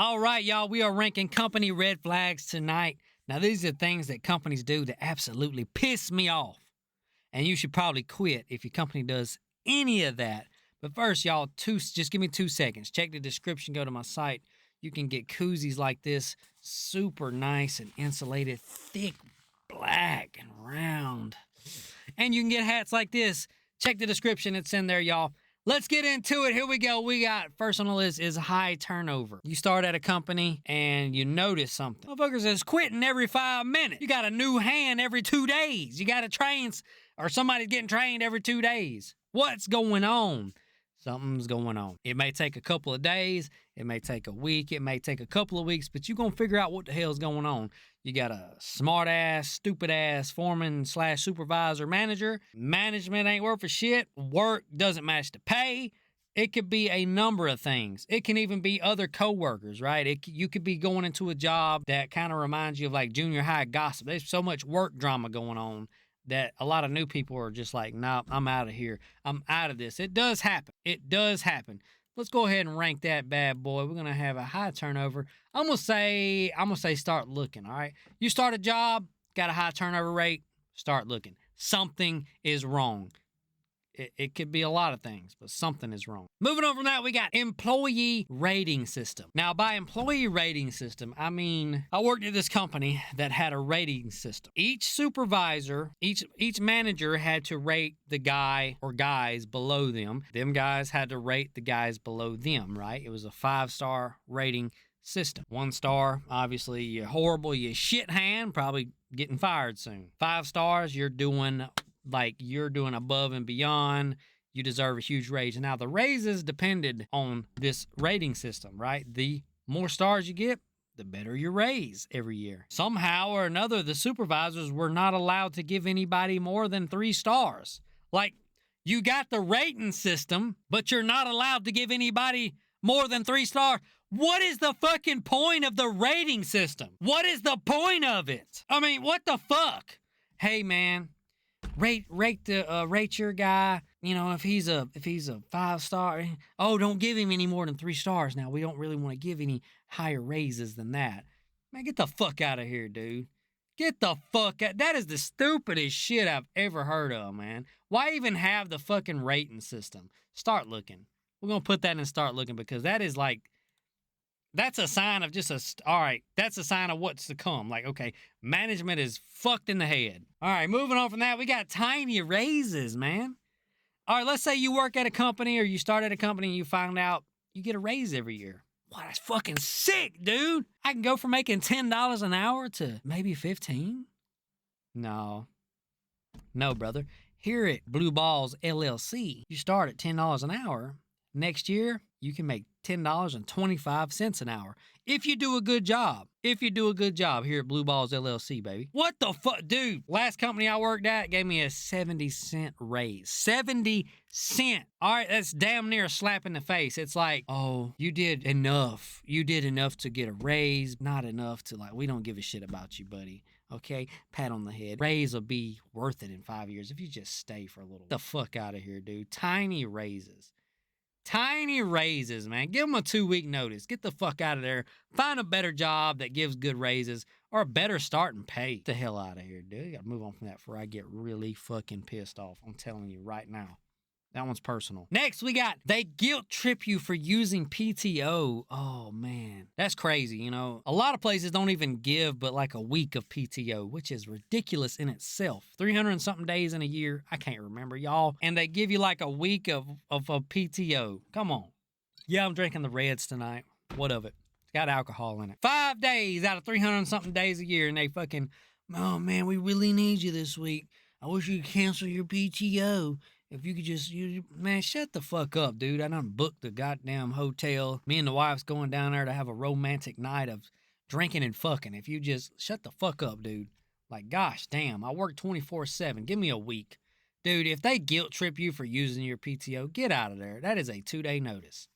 All right, y'all, we are ranking company red flags tonight. Now, these are things that companies do that absolutely piss me off. And you should probably quit if your company does any of that. But first, y'all, just give me 2 seconds. Check the description, go to my site. You can get koozies like this, super nice and insulated, thick, black, and round. And you can get hats like this. Check the description, it's in there, y'all. Let's get into it. Here we go. We got first on the list is high turnover. You start at a company and you notice something. Motherfuckers is quitting every 5 minutes. You got a new hand every 2 days. You got to train, or somebody's getting trained every 2 days. What's going on? Something's going on. It may take a couple of days. It may take a week. It may take a couple of weeks, but you're going to figure out what the hell's going on. You got a smart ass, stupid ass foreman / supervisor manager. Management ain't worth a shit. Work doesn't match the pay. It could be a number of things. It can even be other coworkers, right? You could be going into a job that kind of reminds you of like junior high gossip. There's so much work drama going on that a lot of new people are just like, nah, I'm out of here. I'm out of this. It does happen. It does happen. Let's go ahead and rank that bad boy. We're going to have a high turnover. I'm going to say start looking, all right? You start a job, got a high turnover rate, start looking. Something is wrong. It could be a lot of things, but something is wrong. Moving on from that, we got employee rating system. Now, by employee rating system, I mean, I worked at this company that had a rating system. Each supervisor, each manager had to rate the guy or guys below them. Them guys had to rate the guys below them, right? It was a 5-star rating system. 1 star, obviously, you're horrible, you shit hand, probably getting fired soon. 5 stars, you're doing above and beyond. You deserve a huge raise. Now, the raises depended on this rating system, right? The more stars you get, the better your raise every year. Somehow or another, the supervisors were not allowed to give anybody more than 3 stars. Like, you got the rating system, but you're not allowed to give anybody more than 3 stars. What is the fucking point of the rating system? What is the point of it? I mean, what the fuck? Hey, man. Rate your guy. You know, if he's a 5-star, oh, don't give him any more than 3 stars. Now, we don't really want to give any higher raises than that. Man, get the fuck out of here, dude. Get the fuck out. That is the stupidest shit I've ever heard of, man. Why even have the fucking rating system? Start looking. We're gonna put that in start looking because that is like, that's a sign of that's a sign of what's to come. Like, okay, management is fucked in the head. All right, moving on from that, we got tiny raises, man. All right, let's say you work at a company or you start at a company and you find out you get a raise every year. Wow, that's fucking sick, dude. I can go from making $10 an hour to maybe 15. No, brother. Here at Blue Balls LLC, you start at $10 an hour. Next year, you can make $10.25 an hour if you do a good job. If you do a good job here at Blue Balls LLC, baby. What the fuck? Dude, last company I worked at gave me a 70-cent raise. 70 cents. All right, that's damn near a slap in the face. It's like, oh, you did enough. You did enough to get a raise. Not enough to, like, we don't give a shit about you, buddy. Okay? Pat on the head. Raise will be worth it in 5 years if you just stay for a little. Get the fuck out of here, dude. Tiny raises. Tiny raises, man. Give them a 2-week notice. Get the fuck out of there. Find a better job that gives good raises or a better starting pay. Get the hell out of here, dude. You gotta move on from that before I get really fucking pissed off. I'm telling you right now. That one's personal. Next, we got they guilt trip you for using PTO. Oh, man. That's crazy, you know. A lot of places don't even give but like a week of PTO, which is ridiculous in itself. 300 and something days in a year. I can't remember, y'all. And they give you like a week of a PTO. Come on. Yeah, I'm drinking the Reds tonight. What of it? It's got alcohol in it. 5 days out of 300 and something days a year, and they fucking, oh, man, we really need you this week. I wish you could cancel your PTO. If you could just, man, shut the fuck up, dude. I done booked the goddamn hotel. Me and the wife's going down there to have a romantic night of drinking and fucking. If you just shut the fuck up, dude. Like, gosh damn, I work 24/7. Give me a week. Dude, if they guilt trip you for using your PTO, get out of there. That is a 2-day notice.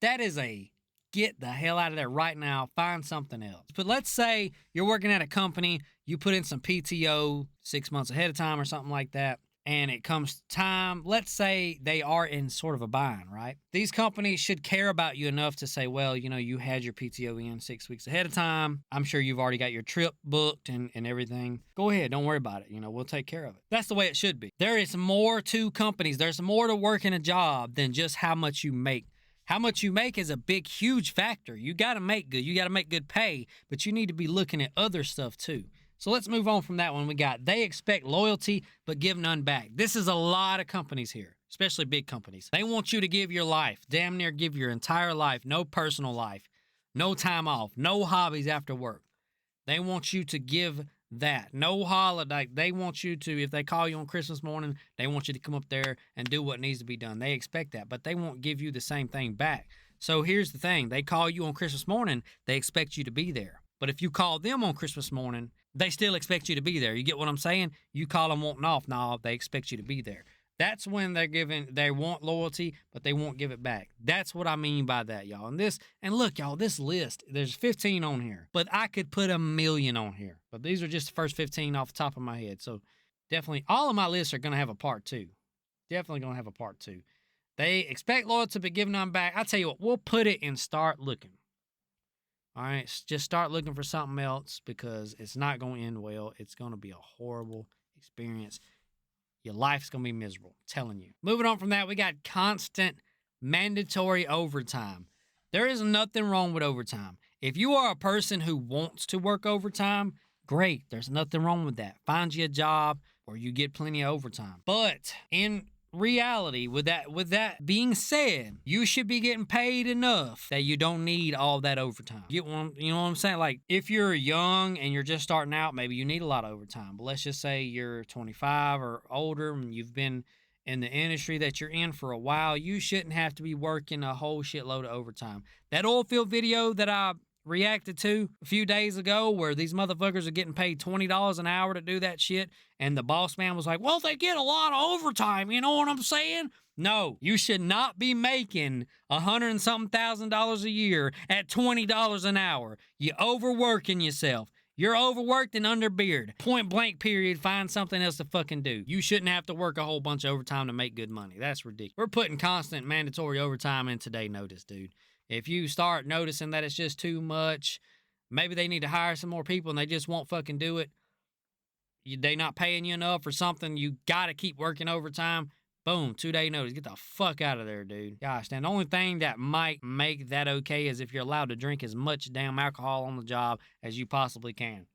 That is a get the hell out of there right now. Find something else. But let's say you're working at a company. You put in some PTO 6 months ahead of time or something like that. and it comes time, let's say they are in sort of a bind, right? These companies should care about you enough to say, well, you had your PTO in 6 weeks ahead of time. I'm sure you've already got your trip booked and everything. Go ahead. Don't worry about it. We'll take care of it. That's the way it should be. There is more to companies. There's more to working a job than just how much you make. How much you make is a big, huge factor. You got to make good. You got to make good pay, but you need to be looking at other stuff too. So let's move on from that one. We got, they expect loyalty, but give none back. This is a lot of companies here, especially big companies. They want you to give your life, damn near give your entire life, no personal life, no time off, no hobbies after work. They want you to give that. No holiday. They want you to, if they call you on Christmas morning, they want you to come up there and do what needs to be done. They expect that, but they won't give you the same thing back. So here's the thing. They call you on Christmas morning, they expect you to be there. But if you call them on Christmas morning, they still expect you to be there. You get what I'm saying? You call them wanting off. No, they expect you to be there. That's when they want loyalty, but they won't give it back. That's what I mean by that, y'all. And look, y'all, this list, there's 15 on here, but I could put 1,000,000 on here. But these are just the first 15 off the top of my head. So definitely all of my lists are going to have a part two. Definitely going to have a part two. They expect loyalty, but give none back. I tell you what, we'll put it in start looking. All right, just start looking for something else because it's not going to end well. It's going to be a horrible experience. Your life's going to be miserable, I'm telling you. Moving on from that, we got constant mandatory overtime. There is nothing wrong with overtime. If you are a person who wants to work overtime, great. There's nothing wrong with that. Find you a job or you get plenty of overtime. But in reality, with that being said, you should be getting paid enough that you don't need all that overtime. You know what I'm saying? Like, if you're young and you're just starting out, maybe you need a lot of overtime. But let's just say you're 25 or older and you've been in the industry that you're in for a while, you shouldn't have to be working a whole shitload of overtime. That oil field video that I reacted to a few days ago where these motherfuckers are getting paid $20 an hour to do that shit, and the boss man was like, well, they get a lot of overtime, you know what I'm saying? No, you should not be making $100 and something thousand a year at $20 an hour. You overworking yourself. You're overworked and underbeard. Point blank period. Find something else to fucking do. You shouldn't have to work a whole bunch of overtime to make good money. That's ridiculous. We're putting constant mandatory overtime in today notice, dude. If you start noticing that it's just too much, maybe they need to hire some more people and they just won't fucking do it. They not paying you enough or something. You got to keep working overtime. Boom, 2-day notice. Get the fuck out of there, dude. Gosh, and the only thing that might make that okay is if you're allowed to drink as much damn alcohol on the job as you possibly can.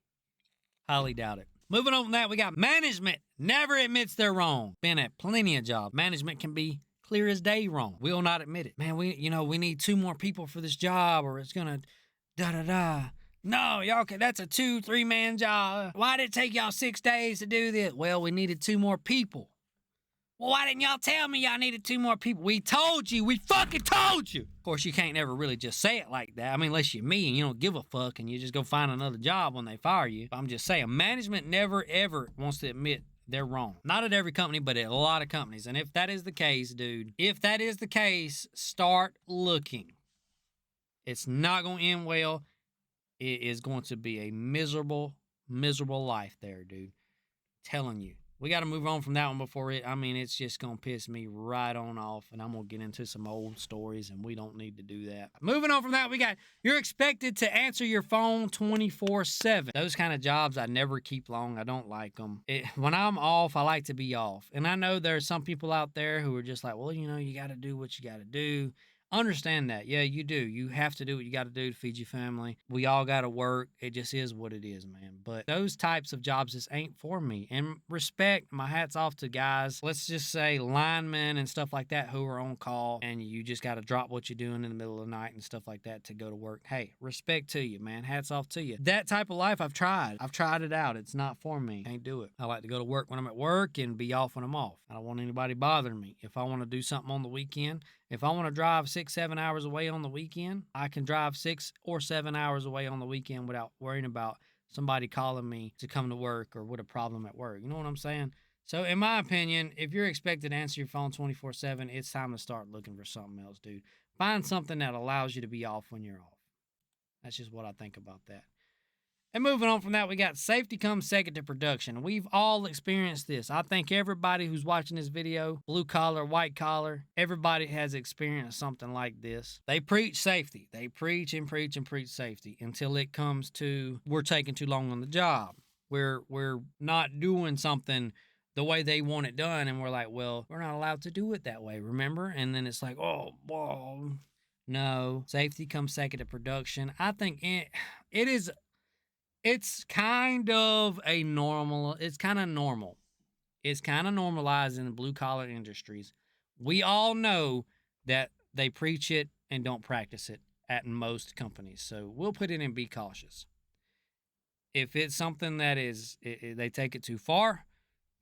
Highly doubt it. Moving on from that, we got management never admits they're wrong. Been at plenty of jobs. Management can be clear as day wrong. Will not admit it. Man, we need 2 more people for this job or it's gonna da-da-da. No, y'all can, that's a 2-3 man job. Why did it take y'all 6 days to do this? Well, we needed 2 more people. Well, why didn't y'all tell me y'all needed 2 more people? We told you. We fucking told you. Of course, you can't ever really just say it like that. I mean, unless you're me and you don't give a fuck and you just go find another job when they fire you. But I'm just saying, management never, ever wants to admit they're wrong. Not at every company, but at a lot of companies. And if that is the case, dude, if that is the case, start looking. It's not going to end well. It is going to be a miserable, miserable life there, dude. Telling you. We got to move on from that one before it's just going to piss me right on off, and I'm going to get into some old stories, and we don't need to do that. Moving on from that, we got, you're expected to answer your phone 24/7. Those kind of jobs, I never keep long. I don't like them. When I'm off, I like to be off. And I know there's some people out there who are just like, well, you got to do what you got to do. Understand that. Yeah, you do. You have to do what you got to do to feed your family. We all got to work. It just is what it is, man. But those types of jobs just ain't for me. And respect, my hat's off to guys, let's just say linemen and stuff like that who are on call and you just got to drop what you're doing in the middle of the night and stuff like that to go to work. Hey, respect to you, man. Hats off to you. That type of life I've tried. I've tried it out. It's not for me. Can't do it. I like to go to work when I'm at work and be off when I'm off. I don't want anybody bothering me. If I want to do something on the weekend, if I want to drive 6-7 hours away on the weekend, I can drive 6 or 7 hours away on the weekend without worrying about somebody calling me to come to work or with a problem at work. You know what I'm saying? So in my opinion, if you're expected to answer your phone 24/7, it's time to start looking for something else, dude. Find something that allows you to be off when you're off. That's just what I think about that. And moving on from that, we got safety comes second to production. We've all experienced this. I think everybody who's watching this video, blue collar, white collar, everybody has experienced something like this. They preach safety. They preach and preach and preach safety until it comes to we're taking too long on the job. We're not doing something the way they want it done, and we're like, well, we're not allowed to do it that way, remember? And then it's like, oh, whoa. No, safety comes second to production. I think it is. It's kind of normal. It's kind of normalized in the blue collar industries. We all know that they preach it and don't practice it at most companies. So we'll put it in be cautious. If it's something that they take it too far,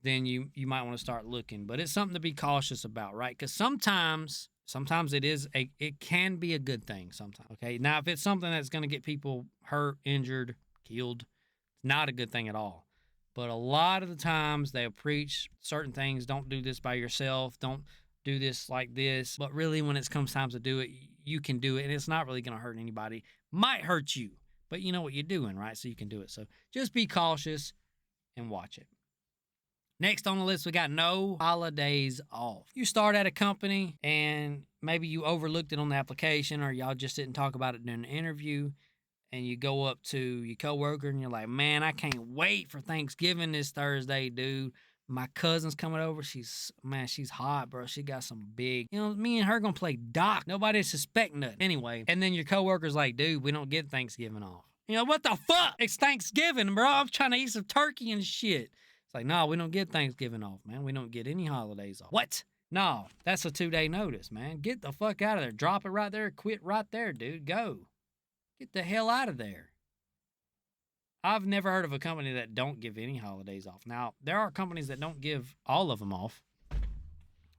then you might want to start looking. But it's something to be cautious about, right? Because sometimes it can be a good thing sometimes. Okay. Now, if it's something that's going to get people hurt, injured, killed, it's not a good thing at all. But a lot of the times they'll preach certain things. Don't do this by yourself. Don't do this like this. But really, when it comes time to do it, you can do it. And it's not really going to hurt anybody. Might hurt you, but you know what you're doing, right? So you can do it. So just be cautious and watch it. Next on the list, we got no holidays off. You start at a company and maybe you overlooked it on the application, or y'all just didn't talk about it during the interview, and you go up to your coworker and you're like, man, I can't wait for Thanksgiving this Thursday, dude. My cousin's coming over. She's hot, bro. She got some big, me and her gonna play doc. Nobody suspect nothing. Anyway, and then your coworker's like, dude, we don't get Thanksgiving off. What the fuck? It's Thanksgiving, bro. I'm trying to eat some turkey and shit. It's like, no, we don't get Thanksgiving off, man. We don't get any holidays off. What? No, that's a 2-day notice, man. Get the fuck out of there. Drop it right there. Quit right there, dude. Go. Get the hell out of there. I've never heard of a company that don't give any holidays off. Now, there are companies that don't give all of them off,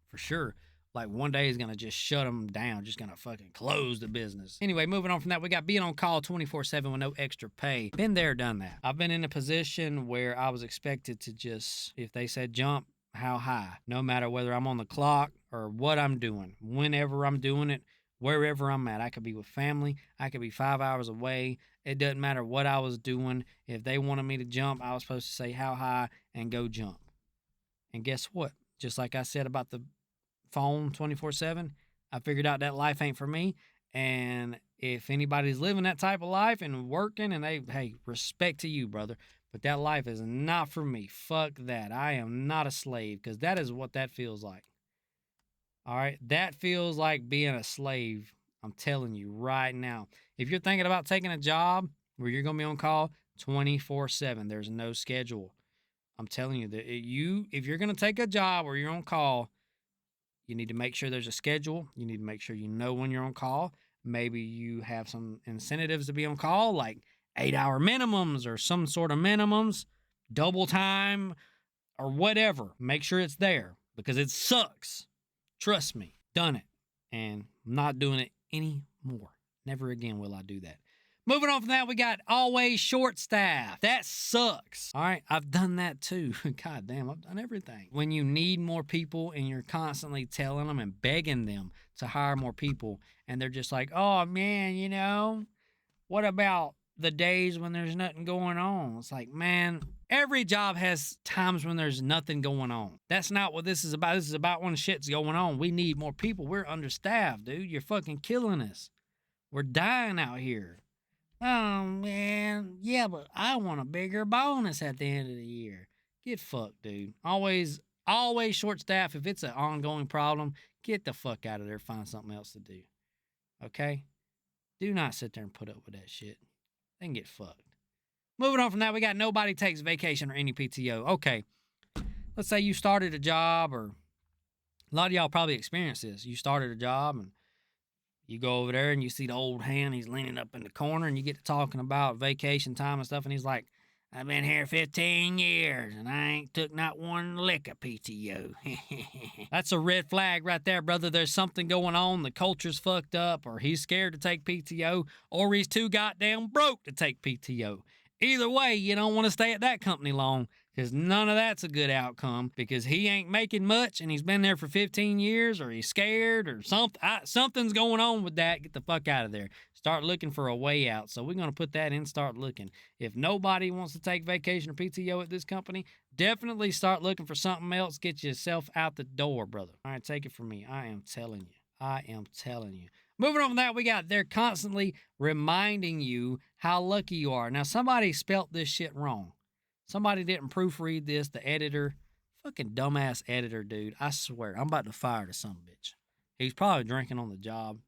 for sure. Like, one day is going to just shut them down, just going to fucking close the business. Anyway, moving on from that, we got being on call 24/7 with no extra pay. Been there, done that. I've been in a position where I was expected to just, if they said jump, how high? No matter whether I'm on the clock or what I'm doing, whenever I'm doing it, wherever I'm at. I could be with family. I could be 5 hours away. It doesn't matter what I was doing. If they wanted me to jump, I was supposed to say how high and go jump. And guess what? Just like I said about the phone 24/7, I figured out that life ain't for me. And if anybody's living that type of life and working, and hey, respect to you, brother, but that life is not for me. Fuck that. I am not a slave, because that is what that feels like. All right, that feels like being a slave. I'm telling you right now. If you're thinking about taking a job where you're going to be on call 24/7, there's no schedule. I'm telling you that if you're going to take a job where you're on call, you need to make sure there's a schedule. You need to make sure you know when you're on call. Maybe you have some incentives to be on call, like 8-hour minimums or some sort of minimums, double time, or whatever. Make sure it's there, because it sucks. Trust me, done it. And I'm not doing it anymore. Never again will I do that. Moving on from that, we got always short staff. That sucks. All right, I've done that too. God damn, I've done everything. When you need more people and you're constantly telling them and begging them to hire more people, and they're just like, oh man, what about the days when there's nothing going on? It's like, man, every job has times when there's nothing going on. That's not what this is about. This is about when shit's going on. We need more people. We're understaffed, dude. You're fucking killing us. We're dying out here. Oh, man. Yeah, but I want a bigger bonus at the end of the year. Get fucked, dude. Always short staff. If it's an ongoing problem, get the fuck out of there. Find something else to do. Okay? Do not sit there and put up with that shit. Then get fucked. Moving on from that, we got nobody takes vacation or any PTO. Okay. Let's say you started a job, or a lot of y'all probably experienced this. You started a job and you go over there and you see the old hand. He's leaning up in the corner, and you get to talking about vacation time and stuff. And he's like, I've been here 15 years and I ain't took not one lick of PTO. That's a red flag right there, brother. There's something going on. The culture's fucked up, or he's scared to take PTO, or he's too goddamn broke to take PTO. Either way, you don't want to stay at that company long. because none of that's a good outcome because he ain't making much and he's been there for 15 years or he's scared or something. Something's going on with that. Get the fuck out of there. Start looking for a way out. So we're going to put that in, start looking. If nobody wants to take vacation or PTO at this company, definitely start looking for something else. Get yourself out the door, brother. All right, take it from me. I am telling you. I am telling you. Moving on from that, we got they're constantly reminding you how lucky you are. Now, somebody spelt this shit wrong. Somebody didn't proofread this. The editor, fucking dumbass editor, dude. I swear, I'm about to fire the son of a bitch. He's probably drinking on the job.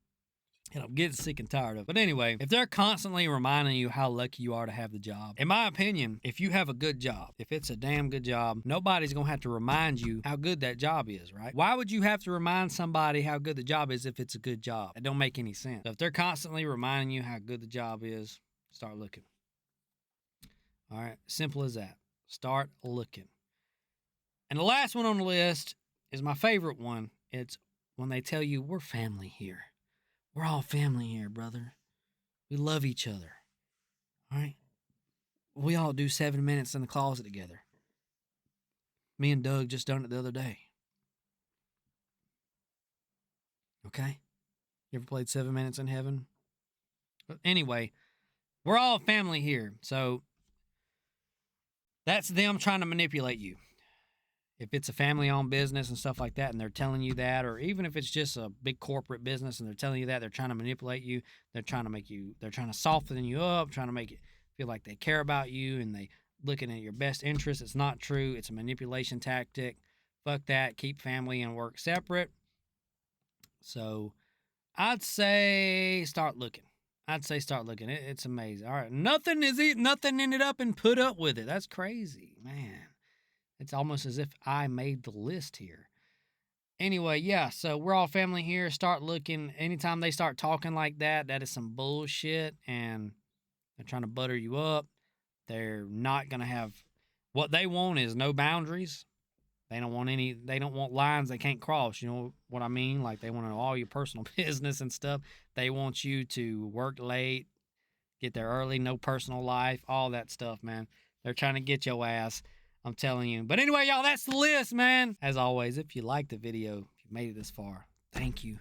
And I'm getting sick and tired of it. But anyway, if they're constantly reminding you how lucky you are to have the job, in my opinion, if you have a good job, if it's a damn good job, nobody's going to have to remind you how good that job is, right? Why would you have to remind somebody how good the job is if it's a good job? It don't make any sense. So if they're constantly reminding you how good the job is, start looking. All right, simple as that. Start looking. And the last one on the list is my favorite one. It's when they tell you, we're family here. We're all family here, brother. We love each other. All right? We all do 7 minutes in the closet together. Me and Doug just done it the other day. Okay? You ever played 7 minutes in heaven? But anyway, we're all family here. So that's them trying to manipulate you. If it's a family-owned business and stuff like that, and they're telling you that, or even if it's just a big corporate business and they're telling you that, they're trying to manipulate you. They're trying to soften you up, trying to make it feel like they care about you and they looking at your best interest. It's not true. It's a manipulation tactic. Fuck that. Keep family and work separate. So I'd say start looking. It's amazing. All right. Nothing ended up and put up with it. That's crazy, man. It's almost as if I made the list here. Anyway, yeah, so we're all family here. Start looking. Anytime they start talking like that, that is some bullshit, and they're trying to butter you up. They're not going to have... What they want is no boundaries. They don't want lines they can't cross. You know what I mean? Like, they want to know all your personal business and stuff. They want you to work late, get there early, no personal life, all that stuff, man. They're trying to get your ass. I'm telling you. But anyway, y'all, that's the list, man. As always, if you liked the video, if you made it this far, thank you.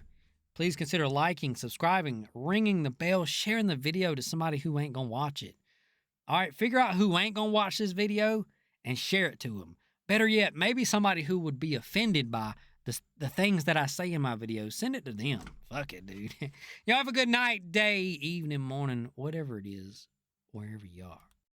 Please consider liking, subscribing, ringing the bell, sharing the video to somebody who ain't gonna watch it. All right, figure out who ain't gonna watch this video and share it to them. Better yet, maybe somebody who would be offended by the things that I say in my videos. Send it to them. Fuck it, dude. Y'all have a good night, day, evening, morning, whatever it is, wherever you are.